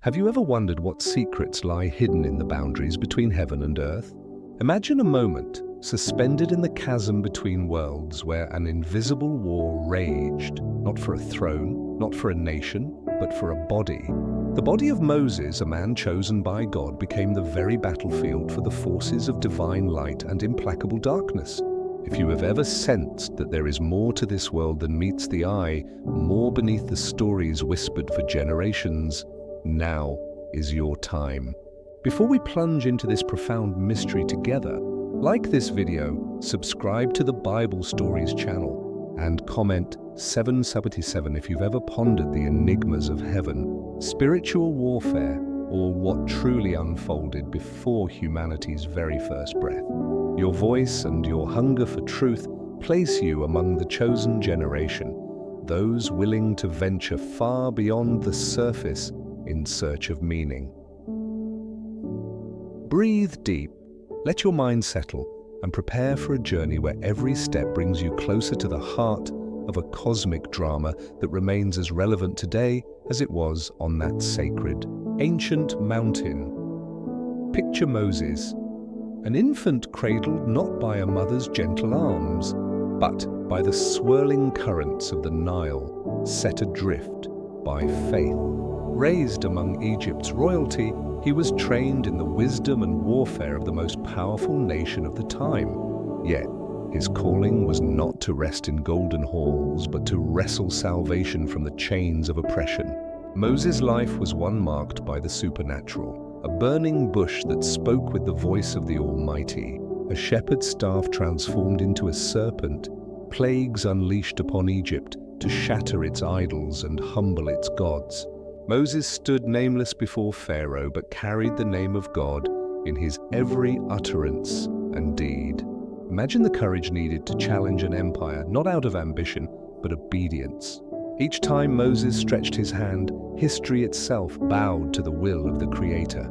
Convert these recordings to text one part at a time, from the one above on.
Have you ever wondered what secrets lie hidden in the boundaries between heaven and earth? Imagine a moment suspended in the chasm between worlds where an invisible war raged, not for a throne, not for a nation, but for a body. The body of Moses, a man chosen by God, became the very battlefield for the forces of divine light and implacable darkness. If you have ever sensed that there is more to this world than meets the eye, more beneath the stories whispered for generations, now is your time. Before we plunge into this profound mystery together, like this video, subscribe to the Bible Stories channel, and comment 777 if you've ever pondered the enigmas of heaven, spiritual warfare, or what truly unfolded before humanity's very first breath. Your voice and your hunger for truth place you among the chosen generation, those willing to venture far beyond the surface in search of meaning. Breathe deep, let your mind settle, and prepare for a journey where every step brings you closer to the heart of a cosmic drama that remains as relevant today as it was on that sacred, ancient mountain. Picture Moses, an infant cradled not by a mother's gentle arms, but by the swirling currents of the Nile, set adrift by faith. Raised among Egypt's royalty, he was trained in the wisdom and warfare of the most powerful nation of the time. Yet, his calling was not to rest in golden halls, but to wrestle salvation from the chains of oppression. Moses' life was one marked by the supernatural, a burning bush that spoke with the voice of the Almighty, a shepherd's staff transformed into a serpent, plagues unleashed upon Egypt to shatter its idols and humble its gods. Moses stood nameless before Pharaoh, but carried the name of God in his every utterance and deed. Imagine the courage needed to challenge an empire, not out of ambition, but obedience. Each time Moses stretched his hand, history itself bowed to the will of the Creator.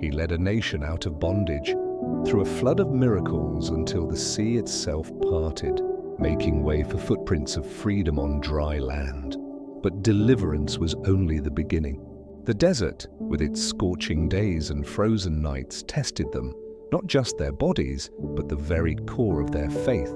He led a nation out of bondage, through a flood of miracles until the sea itself parted, making way for footprints of freedom on dry land. But deliverance was only the beginning. The desert, with its scorching days and frozen nights, tested them, not just their bodies, but the very core of their faith.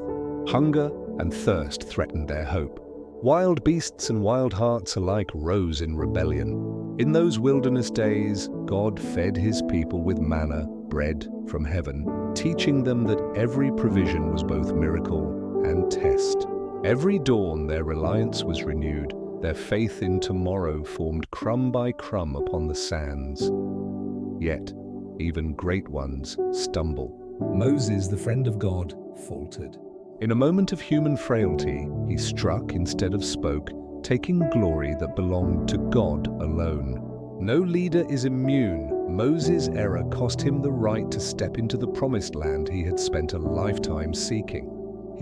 Hunger and thirst threatened their hope. Wild beasts and wild hearts alike rose in rebellion. In those wilderness days, God fed his people with manna, bread from heaven, teaching them that every provision was both miracle and test. Every dawn their reliance was renewed, their faith in tomorrow formed crumb by crumb upon the sands. Yet, even great ones stumble. Moses, the friend of God, faltered. In a moment of human frailty, he struck instead of spoke, taking glory that belonged to God alone. No leader is immune. Moses' error cost him the right to step into the promised land he had spent a lifetime seeking.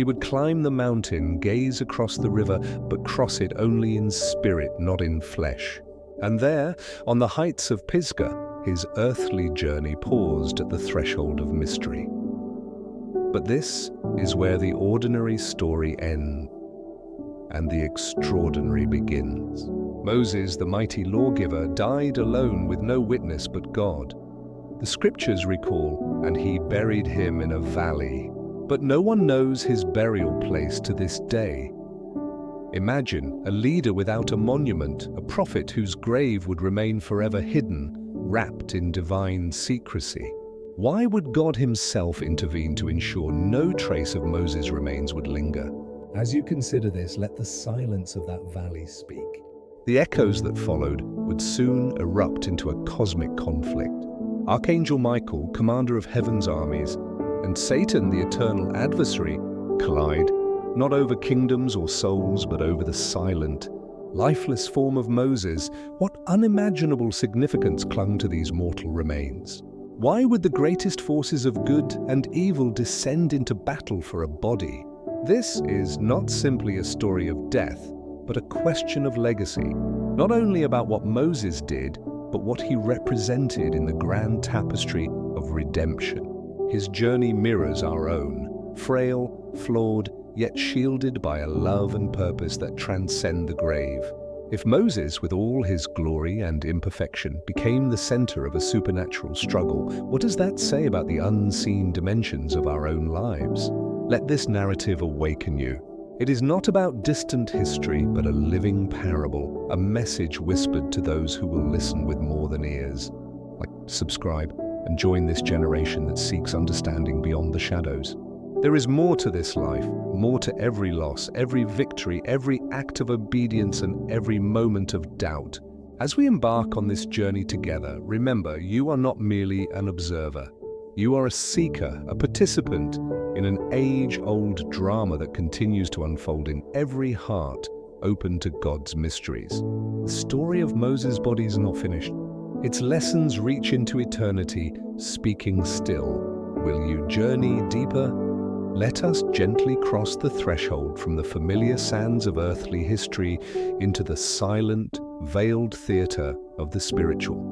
He would climb the mountain, gaze across the river, but cross it only in spirit, not in flesh. And there, on the heights of Pisgah, his earthly journey paused at the threshold of mystery. But this is where the ordinary story ends and the extraordinary begins. Moses, the mighty lawgiver, died alone with no witness but God. The scriptures recall, and he buried him in a valley. But no one knows his burial place to this day. Imagine a leader without a monument, a prophet whose grave would remain forever hidden, wrapped in divine secrecy. Why would God himself intervene to ensure no trace of Moses' remains would linger? As you consider this, let the silence of that valley speak. The echoes that followed would soon erupt into a cosmic conflict. Archangel Michael, commander of heaven's armies, and Satan, the eternal adversary, collide, not over kingdoms or souls, but over the silent, lifeless form of Moses. What unimaginable significance clung to these mortal remains? Why would the greatest forces of good and evil descend into battle for a body? This is not simply a story of death, but a question of legacy, not only about what Moses did, but what he represented in the grand tapestry of redemption. His journey mirrors our own, frail, flawed, yet shielded by a love and purpose that transcend the grave. If Moses, with all his glory and imperfection, became the center of a supernatural struggle, what does that say about the unseen dimensions of our own lives? Let this narrative awaken you. It is not about distant history, but a living parable, a message whispered to those who will listen with more than ears. Subscribe and join this generation that seeks understanding beyond the shadows. There is more to this life, more to every loss, every victory, every act of obedience, and every moment of doubt. As we embark on this journey together, remember, you are not merely an observer. You are a seeker, a participant in an age-old drama that continues to unfold in every heart open to God's mysteries. The story of Moses' body is not finished. Its lessons reach into eternity, speaking still. Will you journey deeper? Let us gently cross the threshold from the familiar sands of earthly history into the silent, veiled theater of the spiritual.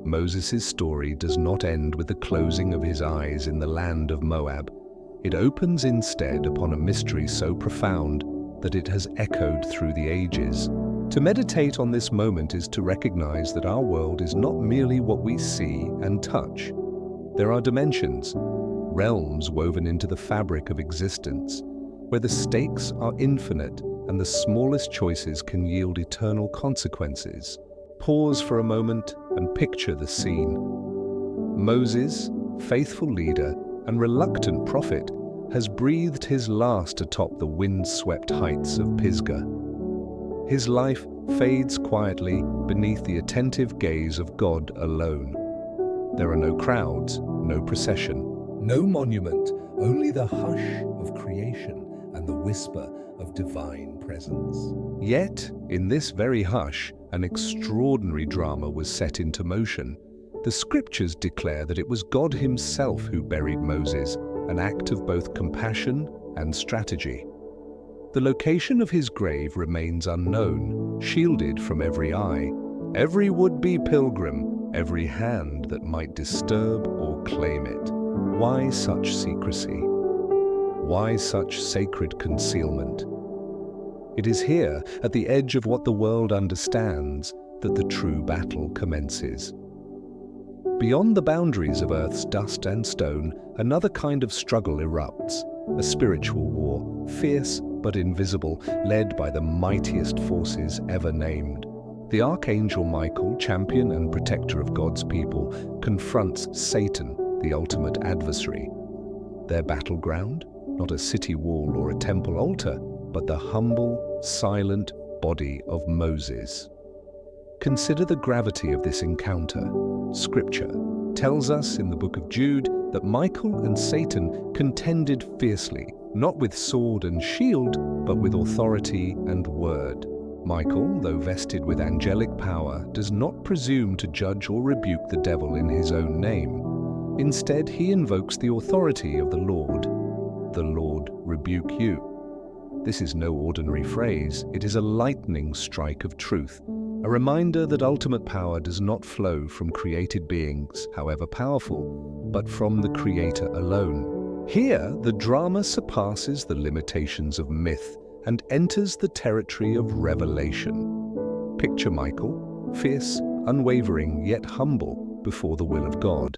Moses' story does not end with the closing of his eyes in the land of Moab. It opens instead upon a mystery so profound that it has echoed through the ages. To meditate on this moment is to recognize that our world is not merely what we see and touch. There are dimensions, realms woven into the fabric of existence, where the stakes are infinite and the smallest choices can yield eternal consequences. Pause for a moment and picture the scene. Moses, faithful leader and reluctant prophet, has breathed his last atop the wind-swept heights of Pisgah. His life fades quietly beneath the attentive gaze of God alone. There are no crowds, no procession, no monument, only the hush of creation and the whisper of divine presence. Yet, in this very hush, an extraordinary drama was set into motion. The scriptures declare that it was God himself who buried Moses, an act of both compassion and strategy. The location of his grave remains unknown, shielded from every eye, every would-be pilgrim, every hand that might disturb or claim it. Why such secrecy? Why such sacred concealment? It is here, at the edge of what the world understands, that the true battle commences. Beyond the boundaries of Earth's dust and stone, another kind of struggle erupts, a spiritual war, fierce but invisible, led by the mightiest forces ever named. The Archangel Michael, champion and protector of God's people, confronts Satan, the ultimate adversary. Their battleground? Not a city wall or a temple altar, but the humble, silent body of Moses. Consider the gravity of this encounter. Scripture tells us in the book of Jude that Michael and Satan contended fiercely, not with sword and shield, but with authority and word. Michael, though vested with angelic power, does not presume to judge or rebuke the devil in his own name. Instead, he invokes the authority of the Lord. The Lord rebuke you. This is no ordinary phrase. It is a lightning strike of truth, a reminder that ultimate power does not flow from created beings, however powerful, but from the Creator alone. Here, the drama surpasses the limitations of myth and enters the territory of revelation. Picture Michael, fierce, unwavering, yet humble before the will of God,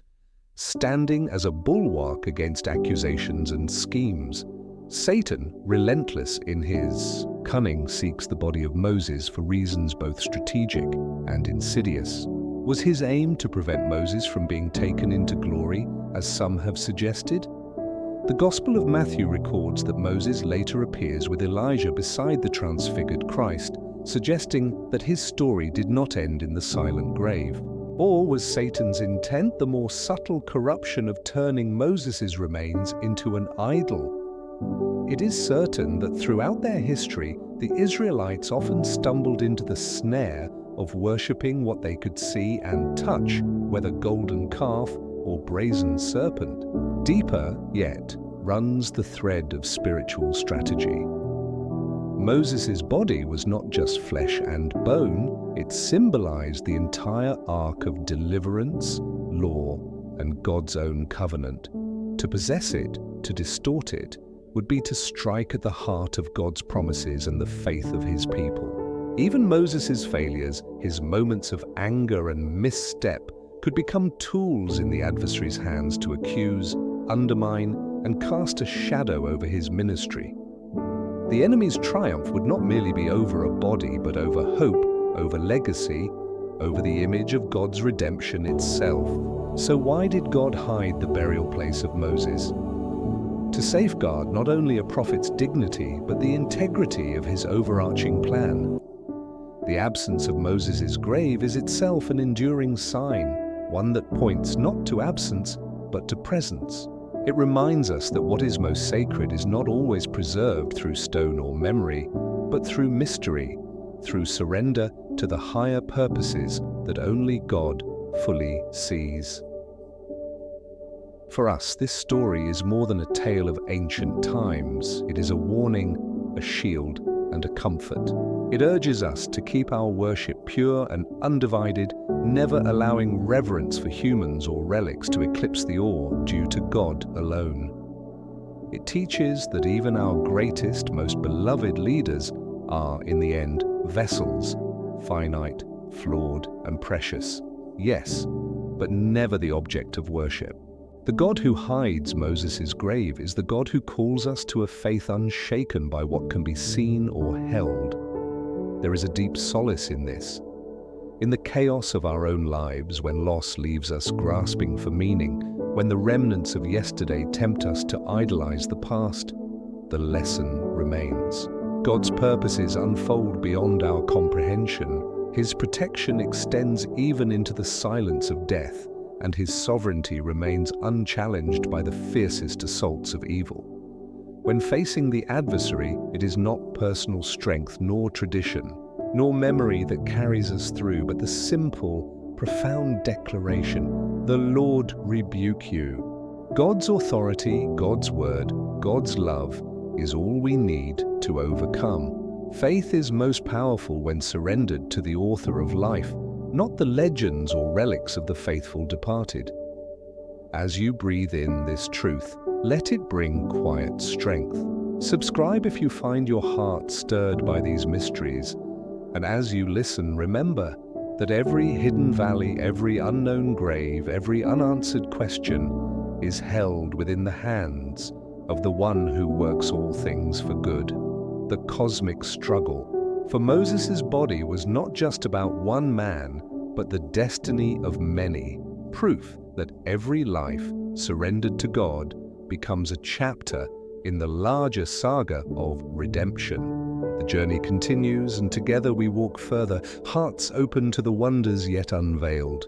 standing as a bulwark against accusations and schemes. Satan, relentless in his cunning, seeks the body of Moses for reasons both strategic and insidious. Was his aim to prevent Moses from being taken into glory, as some have suggested? The Gospel of Matthew records that Moses later appears with Elijah beside the transfigured Christ, suggesting that his story did not end in the silent grave. Or was Satan's intent the more subtle corruption of turning Moses' remains into an idol? It is certain that throughout their history, the Israelites often stumbled into the snare of worshipping what they could see and touch, whether golden calf or brazen serpent. Deeper yet runs the thread of spiritual strategy. Moses' body was not just flesh and bone, it symbolized the entire arc of deliverance, law, and God's own covenant. To possess it, to distort it, would be to strike at the heart of God's promises and the faith of his people. Even Moses' failures, his moments of anger and misstep, could become tools in the adversary's hands to accuse, undermine, and cast a shadow over his ministry. The enemy's triumph would not merely be over a body, but over hope, over legacy, over the image of God's redemption itself. So why did God hide the burial place of Moses? To safeguard not only a prophet's dignity, but the integrity of his overarching plan. The absence of Moses' grave is itself an enduring sign, one that points not to absence, but to presence. It reminds us that what is most sacred is not always preserved through stone or memory, but through mystery, through surrender to the higher purposes that only God fully sees. For us, this story is more than a tale of ancient times. It is a warning, a shield, and a comfort. It urges us to keep our worship pure and undivided, never allowing reverence for humans or relics to eclipse the awe due to God alone. It teaches that even our greatest, most beloved leaders are, in the end, vessels, finite, flawed, and precious. Yes, but never the object of worship. The God who hides Moses' grave is the God who calls us to a faith unshaken by what can be seen or held. There is a deep solace in this. In the chaos of our own lives, when loss leaves us grasping for meaning, when the remnants of yesterday tempt us to idolize the past, the lesson remains. God's purposes unfold beyond our comprehension. His protection extends even into the silence of death, and his sovereignty remains unchallenged by the fiercest assaults of evil. When facing the adversary, it is not personal strength nor tradition, nor memory that carries us through, but the simple, profound declaration, "The Lord rebuke you." God's authority, God's word, God's love is all we need to overcome. Faith is most powerful when surrendered to the author of life, not the legends or relics of the faithful departed. As you breathe in this truth, let it bring quiet strength. Subscribe if you find your heart stirred by these mysteries. And as you listen, remember that every hidden valley, every unknown grave, every unanswered question is held within the hands of the one who works all things for good. The cosmic struggle for Moses' body was not just about one man, but the destiny of many, proof that every life surrendered to God becomes a chapter in the larger saga of redemption. The journey continues, and together we walk further, hearts open to the wonders yet unveiled.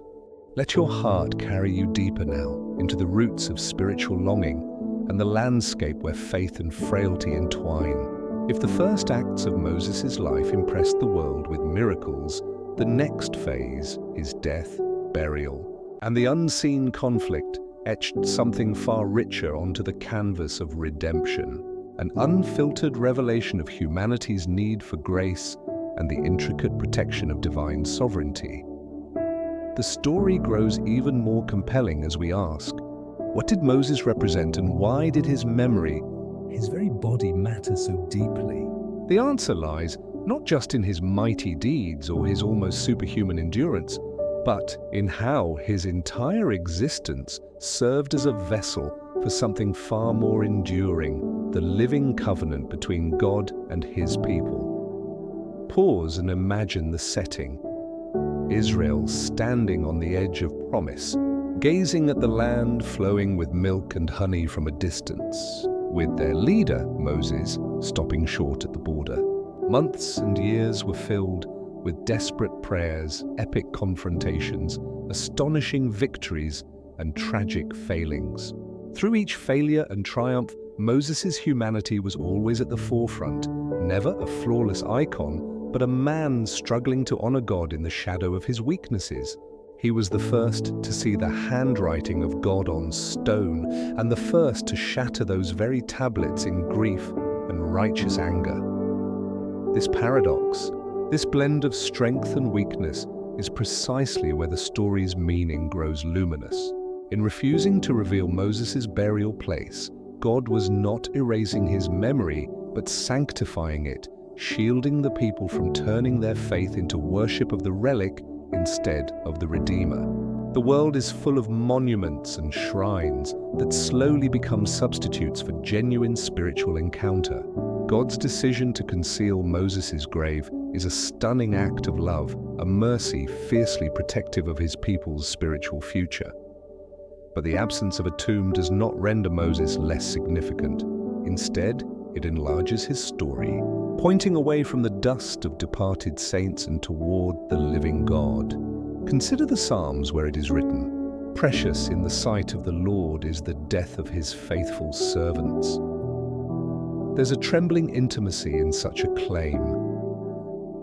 Let your heart carry you deeper now into the roots of spiritual longing and the landscape where faith and frailty entwine. If the first acts of Moses' life impressed the world with miracles, the next phase is death, burial, and the unseen conflict etched something far richer onto the canvas of redemption, an unfiltered revelation of humanity's need for grace and the intricate protection of divine sovereignty. The story grows even more compelling as we ask, what did Moses represent, and why did his memory, his very body, matter so deeply? The answer lies not just in his mighty deeds or his almost superhuman endurance, but in how his entire existence served as a vessel for something far more enduring, the living covenant between God and his people. Pause and imagine the setting. Israel standing on the edge of promise, gazing at the land flowing with milk and honey from a distance, with their leader, Moses, stopping short at the border. Months and years were filled with desperate prayers, epic confrontations, astonishing victories, and tragic failings. Through each failure and triumph, Moses' humanity was always at the forefront, never a flawless icon, but a man struggling to honor God in the shadow of his weaknesses. He was the first to see the handwriting of God on stone, and the first to shatter those very tablets in grief and righteous anger. This paradox, this blend of strength and weakness, is precisely where the story's meaning grows luminous. In refusing to reveal Moses' burial place, God was not erasing his memory, but sanctifying it, shielding the people from turning their faith into worship of the relic instead of the Redeemer. The world is full of monuments and shrines that slowly become substitutes for genuine spiritual encounter. God's decision to conceal Moses' grave is a stunning act of love, a mercy fiercely protective of his people's spiritual future. But the absence of a tomb does not render Moses less significant. Instead, it enlarges his story, pointing away from the dust of departed saints and toward the living God. Consider the Psalms where it is written, "Precious in the sight of the Lord is the death of his faithful servants." There's a trembling intimacy in such a claim.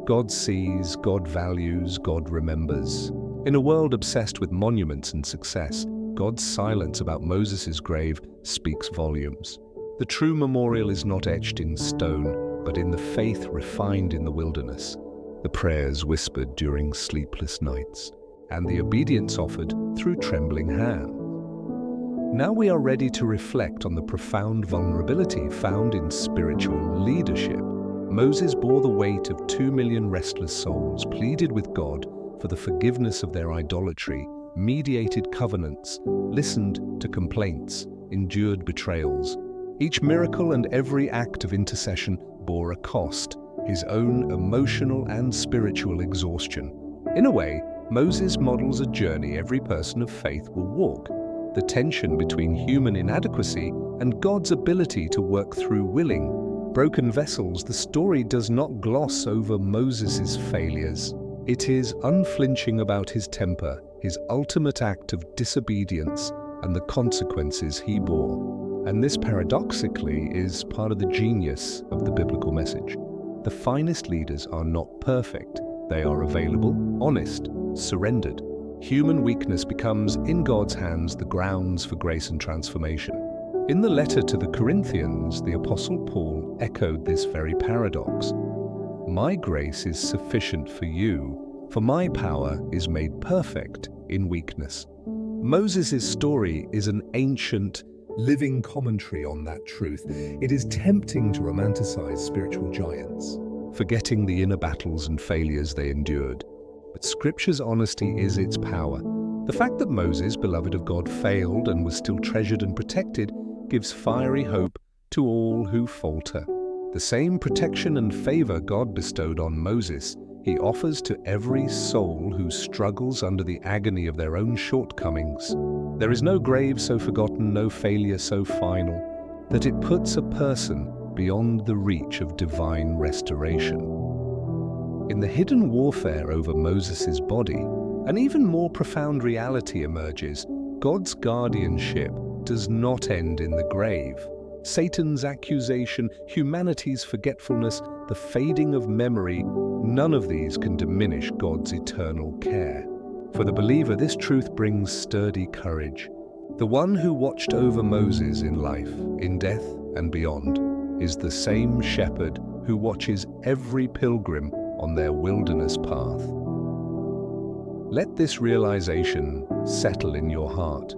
God sees, God values, God remembers. In a world obsessed with monuments and success, God's silence about Moses' grave speaks volumes. The true memorial is not etched in stone, but in the faith refined in the wilderness, the prayers whispered during sleepless nights, and the obedience offered through trembling hands. Now we are ready to reflect on the profound vulnerability found in spiritual leadership. Moses bore the weight of 2 million restless souls, pleaded with God for the forgiveness of their idolatry, mediated covenants, listened to complaints, endured betrayals. Each miracle and every act of intercession bore a cost, his own emotional and spiritual exhaustion. In a way, Moses models a journey every person of faith will walk, the tension between human inadequacy and God's ability to work through willing, broken vessels. The story does not gloss over Moses' failures. It is unflinching about his temper, his ultimate act of disobedience, and the consequences he bore. And this, paradoxically, is part of the genius of the biblical message. The finest leaders are not perfect. They are available, honest, surrendered. Human weakness becomes, in God's hands, the grounds for grace and transformation. In the letter to the Corinthians, the Apostle Paul echoed this very paradox. "My grace is sufficient for you, for my power is made perfect in weakness." Moses' story is an ancient, living commentary on that truth. It is tempting to romanticize spiritual giants, forgetting the inner battles and failures they endured. But Scripture's honesty is its power. The fact that Moses, beloved of God, failed and was still treasured and protected gives fiery hope to all who falter. The same protection and favor God bestowed on Moses, he offers to every soul who struggles under the agony of their own shortcomings. There is no grave so forgotten, no failure so final, that it puts a person beyond the reach of divine restoration. In the hidden warfare over Moses' body, an even more profound reality emerges. God's guardianship does not end in the grave. Satan's accusation, humanity's forgetfulness, the fading of memory, none of these can diminish God's eternal care. For the believer, this truth brings sturdy courage. The one who watched over Moses in life, in death, and beyond, is the same shepherd who watches every pilgrim on their wilderness path. Let this realization settle in your heart.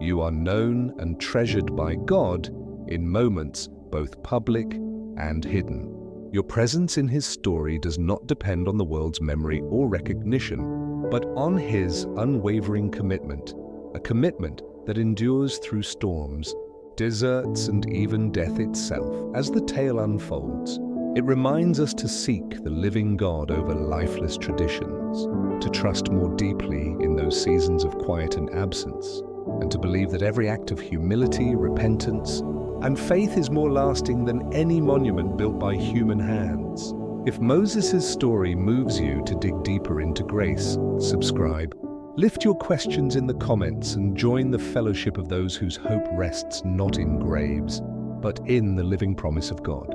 You are known and treasured by God in moments both public and hidden. Your presence in His story does not depend on the world's memory or recognition, but on His unwavering commitment, a commitment that endures through storms, deserts, and even death itself. As the tale unfolds, it reminds us to seek the living God over lifeless traditions, to trust more deeply in those seasons of quiet and absence, and to believe that every act of humility, repentance, and faith is more lasting than any monument built by human hands. If Moses' story moves you to dig deeper into grace, subscribe, lift your questions in the comments, and join the fellowship of those whose hope rests not in graves, but in the living promise of God.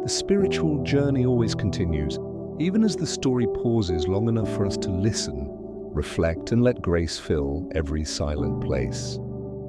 The spiritual journey always continues, even as the story pauses long enough for us to listen, reflect, and let grace fill every silent place.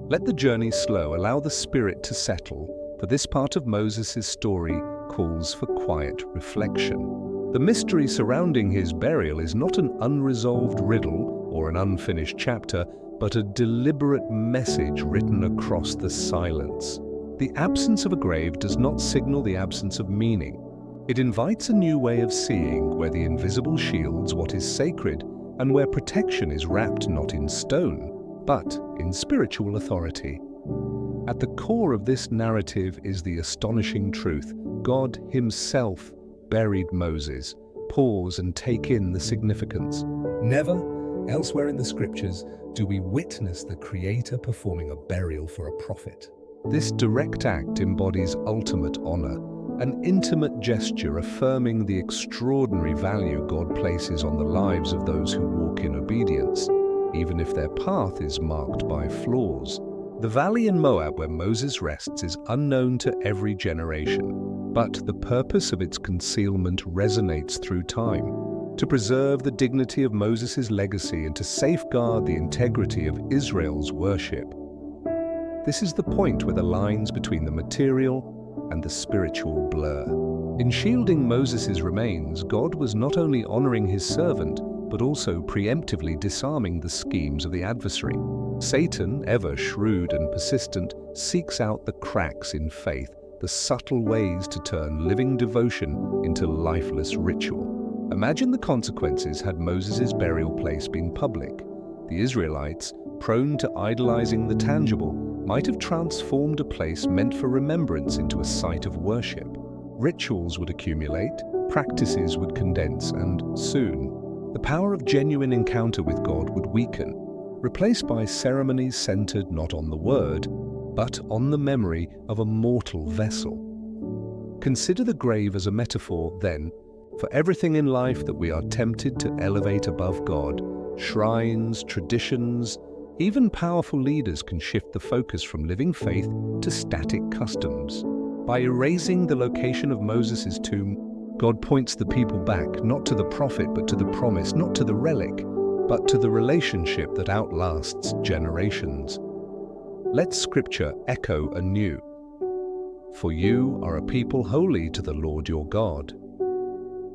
Let the journey slow, allow the spirit to settle, for this part of Moses' story calls for quiet reflection. The mystery surrounding his burial is not an unresolved riddle or an unfinished chapter, but a deliberate message written across the silence. The absence of a grave does not signal the absence of meaning. It invites a new way of seeing, where the invisible shields what is sacred and where protection is wrapped not in stone, but in spiritual authority. At the core of this narrative is the astonishing truth: God Himself buried Moses. Pause and take in the significance. Never elsewhere in the scriptures do we witness the Creator performing a burial for a prophet. This direct act embodies ultimate honor, an intimate gesture affirming the extraordinary value God places on the lives of those who walk in obedience, even if their path is marked by flaws. The valley in Moab where Moses rests is unknown to every generation, but the purpose of its concealment resonates through time, to preserve the dignity of Moses' legacy and to safeguard the integrity of Israel's worship. This is the point where the lines between the material and the spiritual blur. In shielding Moses' remains, God was not only honoring His servant, but also preemptively disarming the schemes of the adversary. Satan, ever shrewd and persistent, seeks out the cracks in faith, the subtle ways to turn living devotion into lifeless ritual. Imagine the consequences had Moses' burial place been public. The Israelites, prone to idolizing the tangible, might have transformed a place meant for remembrance into a site of worship. Rituals would accumulate, practices would condense, and soon, the power of genuine encounter with God would weaken, replaced by ceremonies centered not on the word, but on the memory of a mortal vessel. Consider the grave as a metaphor, then, for everything in life that we are tempted to elevate above God. Shrines, traditions, even powerful leaders can shift the focus from living faith to static customs. By erasing the location of Moses' tomb, God points the people back, not to the prophet, but to the promise, not to the relic, but to the relationship that outlasts generations. Let Scripture echo anew. For you are a people holy to the Lord your God.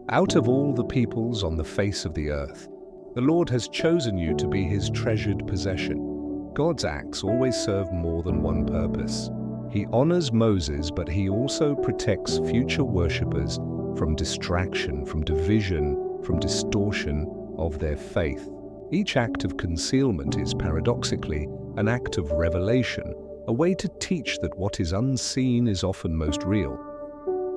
Out of all the peoples on the face of the earth, the Lord has chosen you to be His treasured possession. God's acts always serve more than one purpose. He honors Moses, but He also protects future worshippers from distraction, from division, from distortion of their faith. Each act of concealment is paradoxically an act of revelation, a way to teach that what is unseen is often most real.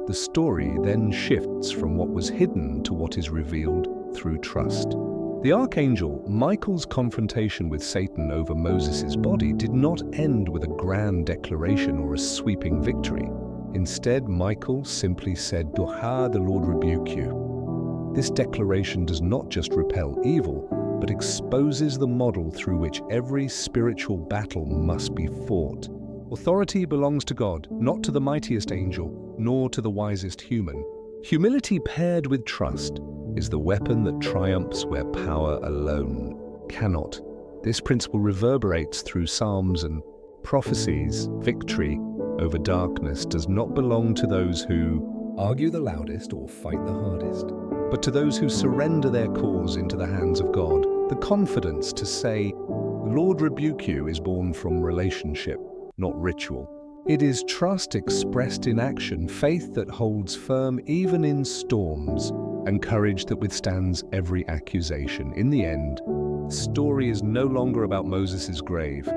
The story then shifts from what was hidden to what is revealed through trust. The Archangel Michael's confrontation with Satan over Moses' body did not end with a grand declaration or a sweeping victory. Instead, Michael simply said, "Duha, the Lord rebuke you." This declaration does not just repel evil, but exposes the model through which every spiritual battle must be fought. Authority belongs to God, not to the mightiest angel, nor to the wisest human. Humility paired with trust is the weapon that triumphs where power alone cannot. This principle reverberates through Psalms and prophecies. Victory over darkness does not belong to those who argue the loudest or fight the hardest, but to those who surrender their cause into the hands of God. The confidence to say, "The Lord rebuke you," is born from relationship, not ritual. It is trust expressed in action, faith that holds firm even in storms, and courage that withstands every accusation. In the end, the story is no longer about Moses' grave,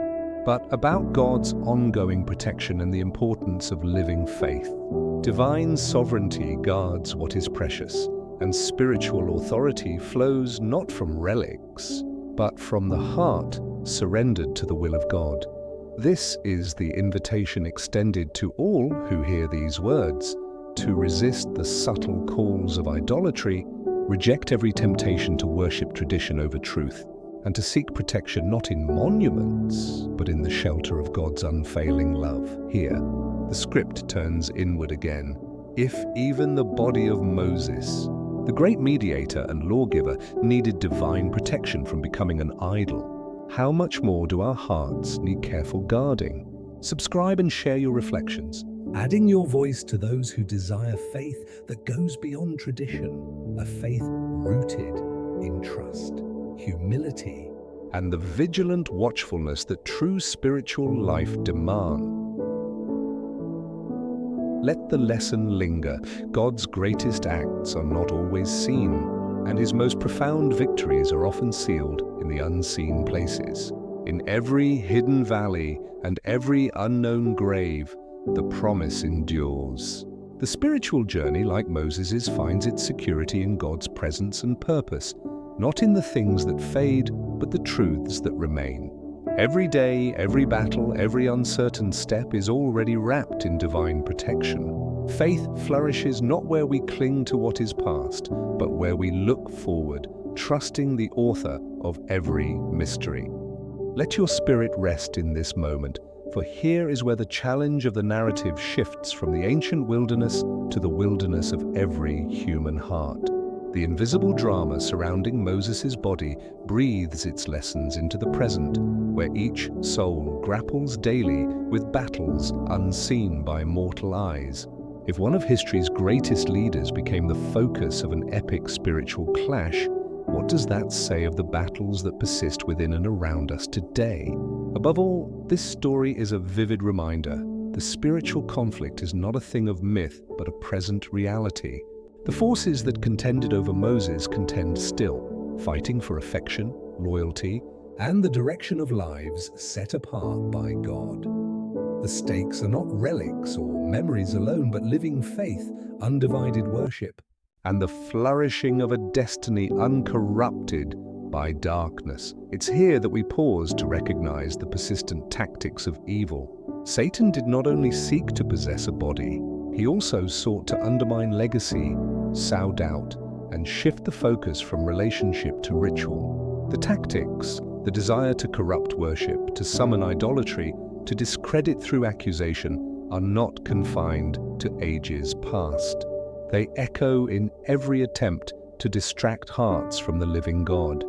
but about God's ongoing protection and the importance of living faith. Divine sovereignty guards what is precious, and spiritual authority flows not from relics, but from the heart surrendered to the will of God. This is the invitation extended to all who hear these words: to resist the subtle calls of idolatry, reject every temptation to worship tradition over truth, and to seek protection not in monuments, but in the shelter of God's unfailing love. Here, the script turns inward again. If even the body of Moses, the great mediator and lawgiver, needed divine protection from becoming an idol, how much more do our hearts need careful guarding? Subscribe and share your reflections, adding your voice to those who desire faith that goes beyond tradition, a faith rooted in trust, humility, and the vigilant watchfulness that true spiritual life demands. Let the lesson linger. God's greatest acts are not always seen, and his most profound victories are often sealed in the unseen places. In every hidden valley and every unknown grave, the promise endures. The spiritual journey, like Moses's, finds its security in God's presence and purpose, not in the things that fade, but the truths that remain. Every day, every battle, every uncertain step is already wrapped in divine protection. Faith flourishes not where we cling to what is past, but where we look forward, trusting the author of every mystery. Let your spirit rest in this moment, for here is where the challenge of the narrative shifts from the ancient wilderness to the wilderness of every human heart. The invisible drama surrounding Moses' body breathes its lessons into the present, where each soul grapples daily with battles unseen by mortal eyes. If one of history's greatest leaders became the focus of an epic spiritual clash, what does that say of the battles that persist within and around us today? Above all, this story is a vivid reminder. The spiritual conflict is not a thing of myth, but a present reality. The forces that contended over Moses contend still, fighting for affection, loyalty, and the direction of lives set apart by God. The stakes are not relics or memories alone, but living faith, undivided worship, and the flourishing of a destiny uncorrupted by darkness. It's here that we pause to recognize the persistent tactics of evil. Satan did not only seek to possess a body, he also sought to undermine legacy, sow doubt, and shift the focus from relationship to ritual. The tactics, the desire to corrupt worship, to summon idolatry, to discredit through accusation, are not confined to ages past. They echo in every attempt to distract hearts from the living God.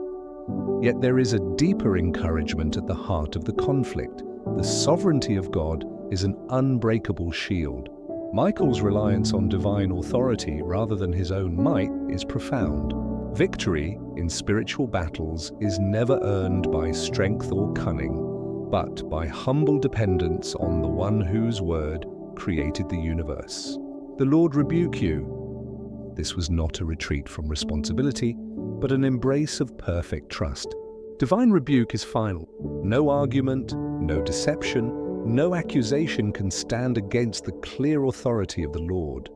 Yet there is a deeper encouragement at the heart of the conflict. The sovereignty of God is an unbreakable shield. Michael's reliance on divine authority rather than his own might is profound. Victory in spiritual battles is never earned by strength or cunning, but by humble dependence on the one whose word created the universe. The Lord rebuke you. This was not a retreat from responsibility, but an embrace of perfect trust. Divine rebuke is final. No argument, no deception, no accusation can stand against the clear authority of the Lord.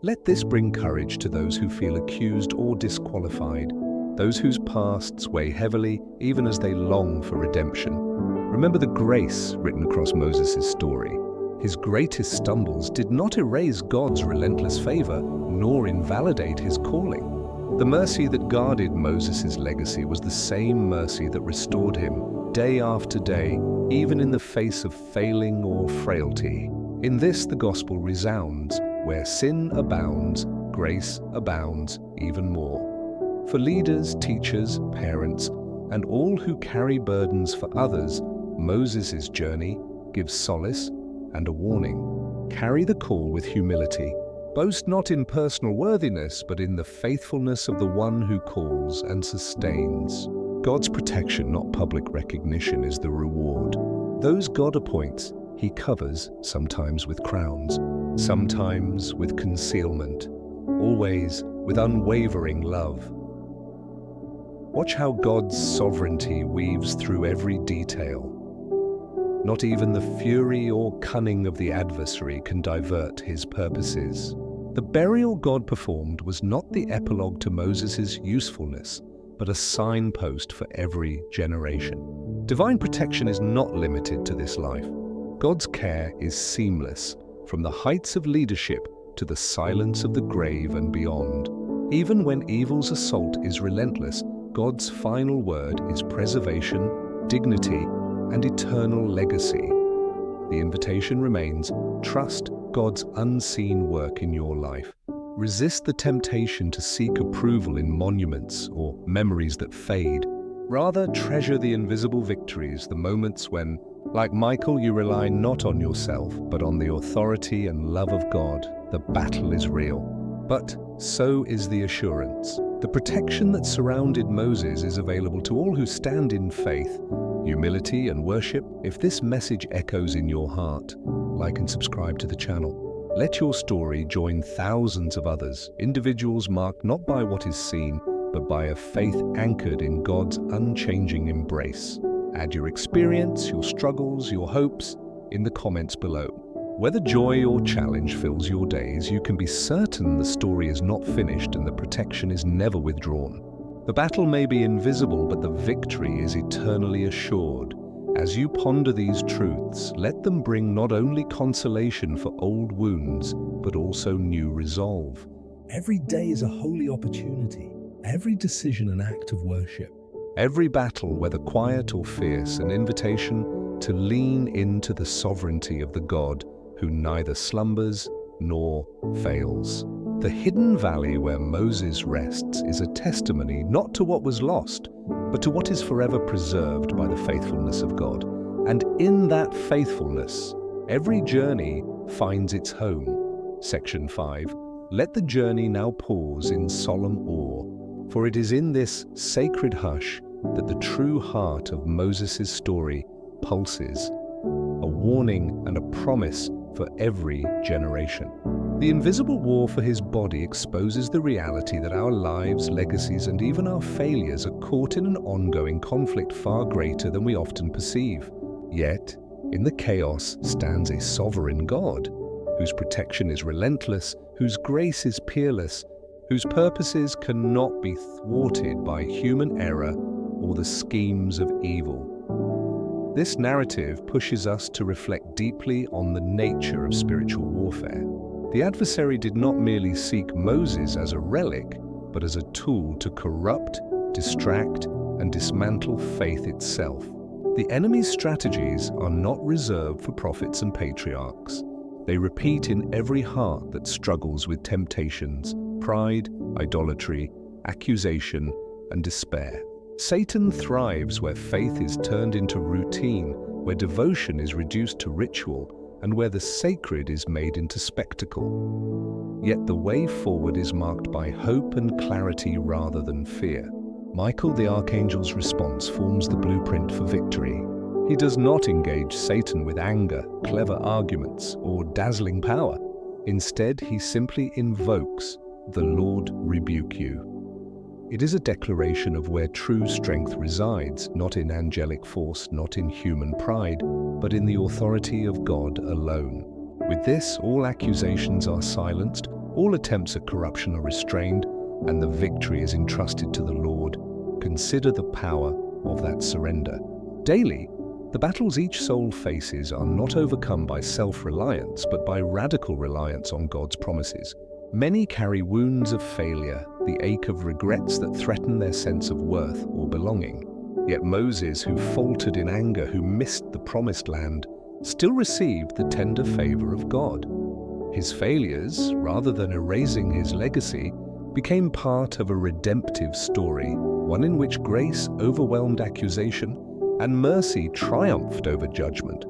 Let this bring courage to those who feel accused or disqualified, those whose pasts weigh heavily even as they long for redemption. Remember the grace written across Moses' story. His greatest stumbles did not erase God's relentless favor, nor invalidate his calling. The mercy that guarded Moses' legacy was the same mercy that restored him day after day, even in the face of failing or frailty. In this, the gospel resounds. Where sin abounds, grace abounds even more. For leaders, teachers, parents, and all who carry burdens for others, Moses' journey gives solace and a warning. Carry the call with humility. Boast not in personal worthiness, but in the faithfulness of the one who calls and sustains. God's protection, not public recognition, is the reward. Those God appoints, he covers, sometimes with crowns, sometimes with concealment, always with unwavering love. Watch how God's sovereignty weaves through every detail. Not even the fury or cunning of the adversary can divert his purposes. The burial God performed was not the epilogue to Moses' usefulness, but a signpost for every generation. Divine protection is not limited to this life. God's care is seamless, from the heights of leadership to the silence of the grave and beyond. Even when evil's assault is relentless, God's final word is preservation, dignity, and eternal legacy. The invitation remains: trust God's unseen work in your life. Resist the temptation to seek approval in monuments or memories that fade. Rather, treasure the invisible victories, the moments when, like Michael, you rely not on yourself, but on the authority and love of God. The battle is real, but so is the assurance. The protection that surrounded Moses is available to all who stand in faith, humility, and worship. If this message echoes in your heart, like and subscribe to the channel. Let your story join thousands of others, individuals marked not by what is seen, but by a faith anchored in God's unchanging embrace. Add your experience, your struggles, your hopes in the comments below. Whether joy or challenge fills your days, you can be certain the story is not finished and the protection is never withdrawn. The battle may be invisible, but the victory is eternally assured. As you ponder these truths, let them bring not only consolation for old wounds, but also new resolve. Every day is a holy opportunity, every decision an act of worship. Every battle, whether quiet or fierce, an invitation to lean into the sovereignty of the God who neither slumbers nor fails. The hidden valley where Moses rests is a testimony not to what was lost, but to what is forever preserved by the faithfulness of God. And in that faithfulness, every journey finds its home. Section 5. Let the journey now pause in solemn awe, for it is in this sacred hush that the true heart of Moses' story pulses, a warning and a promise for every generation. The invisible war for his body exposes the reality that our lives, legacies, and even our failures are caught in an ongoing conflict far greater than we often perceive. Yet, in the chaos stands a sovereign God, whose protection is relentless, whose grace is peerless, whose purposes cannot be thwarted by human error or the schemes of evil. This narrative pushes us to reflect deeply on the nature of spiritual warfare. The adversary did not merely seek Moses as a relic, but as a tool to corrupt, distract, and dismantle faith itself. The enemy's strategies are not reserved for prophets and patriarchs. They repeat in every heart that struggles with temptations, pride, idolatry, accusation, and despair. Satan thrives where faith is turned into routine, where devotion is reduced to ritual, and where the sacred is made into spectacle. Yet the way forward is marked by hope and clarity rather than fear. Michael the Archangel's response forms the blueprint for victory. He does not engage Satan with anger, clever arguments, or dazzling power. Instead, he simply invokes, "The Lord rebuke you." It is a declaration of where true strength resides, not in angelic force, not in human pride, but in the authority of God alone. With this, all accusations are silenced, all attempts at corruption are restrained, and the victory is entrusted to the Lord. Consider the power of that surrender. Daily, the battles each soul faces are not overcome by self-reliance, but by radical reliance on God's promises. Many carry wounds of failure, the ache of regrets that threaten their sense of worth or belonging. Yet Moses, who faltered in anger, who missed the promised land, still received the tender favor of God. His failures, rather than erasing his legacy, became part of a redemptive story, one in which grace overwhelmed accusation and mercy triumphed over judgment.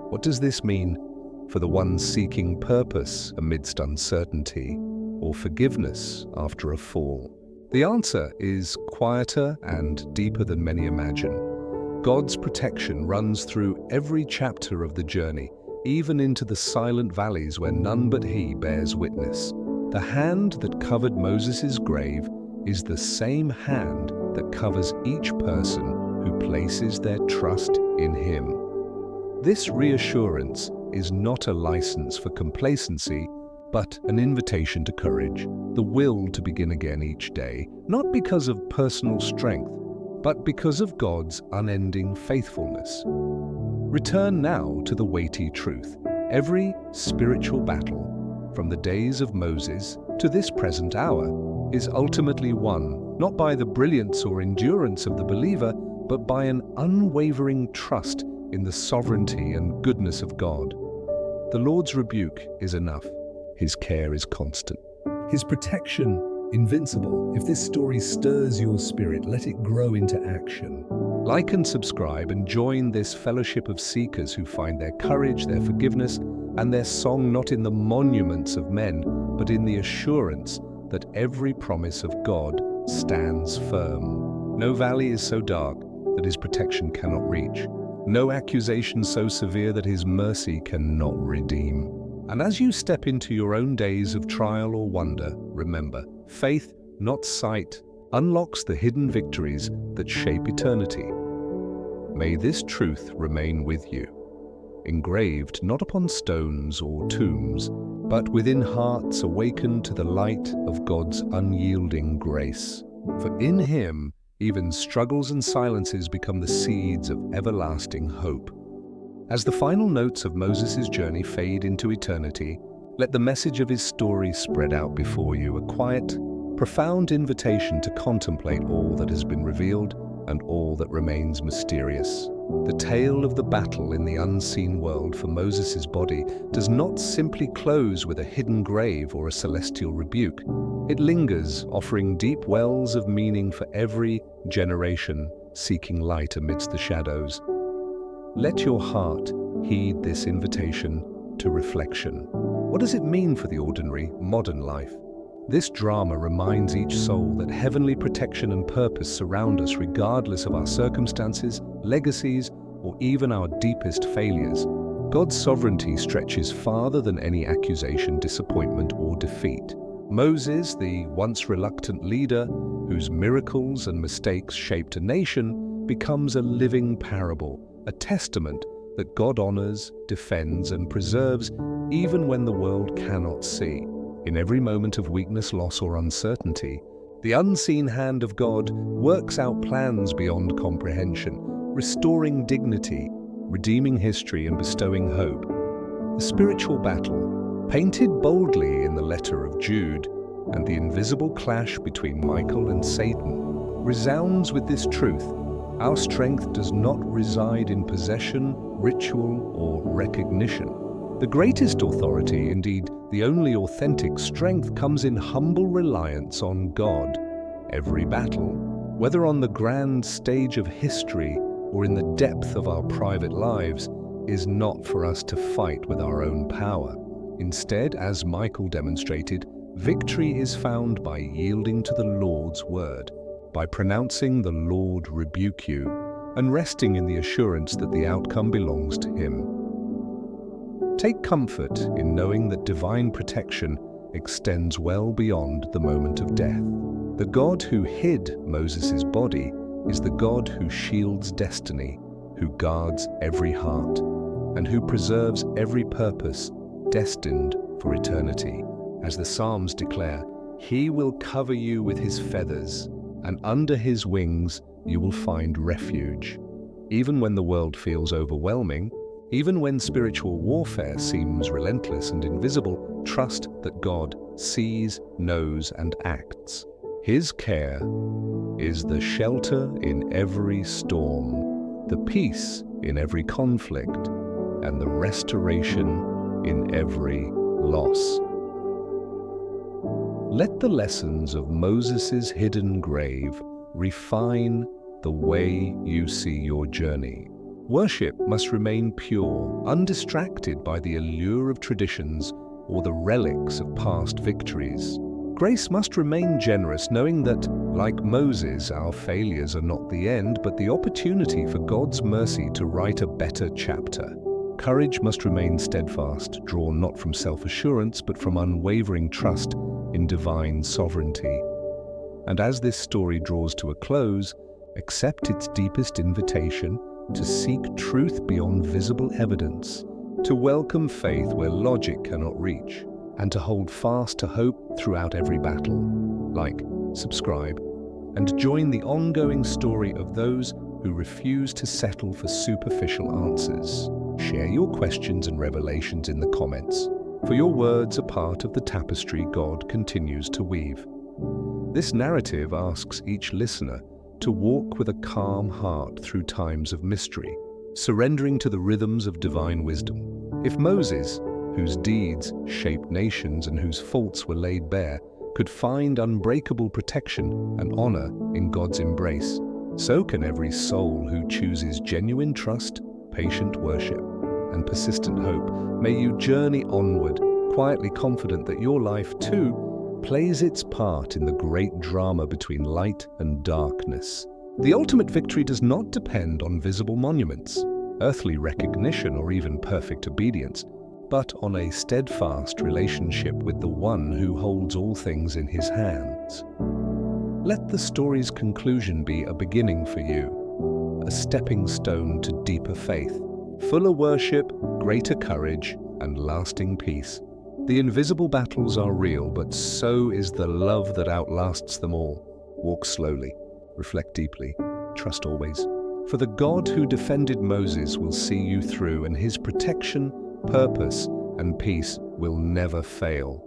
What does this mean for the one seeking purpose amidst uncertainty, or forgiveness after a fall? The answer is quieter and deeper than many imagine. God's protection runs through every chapter of the journey, even into the silent valleys where none but He bears witness. The hand that covered Moses' grave is the same hand that covers each person who places their trust in Him. This reassurance is not a license for complacency, but an invitation to courage, the will to begin again each day, not because of personal strength, but because of God's unending faithfulness. Return now to the weighty truth. Every spiritual battle, from the days of Moses to this present hour, is ultimately won, not by the brilliance or endurance of the believer, but by an unwavering trust in the sovereignty and goodness of God. The Lord's rebuke is enough. His care is constant. His protection, invincible. If this story stirs your spirit, let it grow into action. Like and subscribe and join this fellowship of seekers who find their courage, their forgiveness, and their song not in the monuments of men, but in the assurance that every promise of God stands firm. No valley is so dark that His protection cannot reach. No accusation so severe that His mercy cannot redeem. And as you step into your own days of trial or wonder, remember, faith, not sight, unlocks the hidden victories that shape eternity. May this truth remain with you, engraved not upon stones or tombs, but within hearts awakened to the light of God's unyielding grace. For in Him, even struggles and silences become the seeds of everlasting hope. As the final notes of Moses' journey fade into eternity, let the message of his story spread out before you, a quiet, profound invitation to contemplate all that has been revealed and all that remains mysterious. The tale of the battle in the unseen world for Moses' body does not simply close with a hidden grave or a celestial rebuke. It lingers, offering deep wells of meaning for every generation seeking light amidst the shadows. Let your heart heed this invitation to reflection. What does it mean for the ordinary, modern life? This drama reminds each soul that heavenly protection and purpose surround us regardless of our circumstances, legacies, or even our deepest failures. God's sovereignty stretches farther than any accusation, disappointment, or defeat. Moses, the once reluctant leader, whose miracles and mistakes shaped a nation, becomes a living parable, a testament that God honors, defends, and preserves even when the world cannot see. In every moment of weakness, loss, or uncertainty, the unseen hand of God works out plans beyond comprehension, restoring dignity, redeeming history, and bestowing hope. The spiritual battle, painted boldly in the letter of Jude, and the invisible clash between Michael and Satan, resounds with this truth: our strength does not reside in possession, ritual, or recognition. The greatest authority, indeed the only authentic strength, comes in humble reliance on God. Every battle, whether on the grand stage of history or in the depth of our private lives, is not for us to fight with our own power. Instead, as Michael demonstrated, victory is found by yielding to the Lord's word, by pronouncing "the Lord rebuke you," and resting in the assurance that the outcome belongs to Him. Take comfort in knowing that divine protection extends well beyond the moment of death. The God who hid Moses' body is the God who shields destiny, who guards every heart, and who preserves every purpose destined for eternity. As the Psalms declare, He will cover you with His feathers, and under His wings you will find refuge. Even when the world feels overwhelming, even when spiritual warfare seems relentless and invisible, trust that God sees, knows, and acts. His care is the shelter in every storm, the peace in every conflict, and the restoration in every loss. Let the lessons of Moses' hidden grave refine the way you see your journey. Worship must remain pure, undistracted by the allure of traditions or the relics of past victories. Grace must remain generous, knowing that, like Moses, our failures are not the end, but the opportunity for God's mercy to write a better chapter. Courage must remain steadfast, drawn not from self-assurance, but from unwavering trust in divine sovereignty. And as this story draws to a close, accept its deepest invitation to seek truth beyond visible evidence, to welcome faith where logic cannot reach, and to hold fast to hope throughout every battle. Like, subscribe, and join the ongoing story of those who refuse to settle for superficial answers. Share your questions and revelations in the comments, for your words are part of the tapestry God continues to weave. This narrative asks each listener to walk with a calm heart through times of mystery, surrendering to the rhythms of divine wisdom. If Moses, whose deeds shaped nations and whose faults were laid bare, could find unbreakable protection and honor in God's embrace, so can every soul who chooses genuine trust, patient worship, and persistent hope. May you journey onward, quietly confident that your life too plays its part in the great drama between light and darkness. The ultimate victory does not depend on visible monuments, earthly recognition, or even perfect obedience. but on a steadfast relationship with the one who holds all things in his hands. Let the story's conclusion be a beginning for you, a stepping stone to deeper faith, fuller worship, greater courage, and lasting peace. The invisible battles are real, but so is the love that outlasts them all. Walk slowly, reflect deeply, trust always. For the God who defended Moses will see you through, and his protection, purpose, and peace will never fail.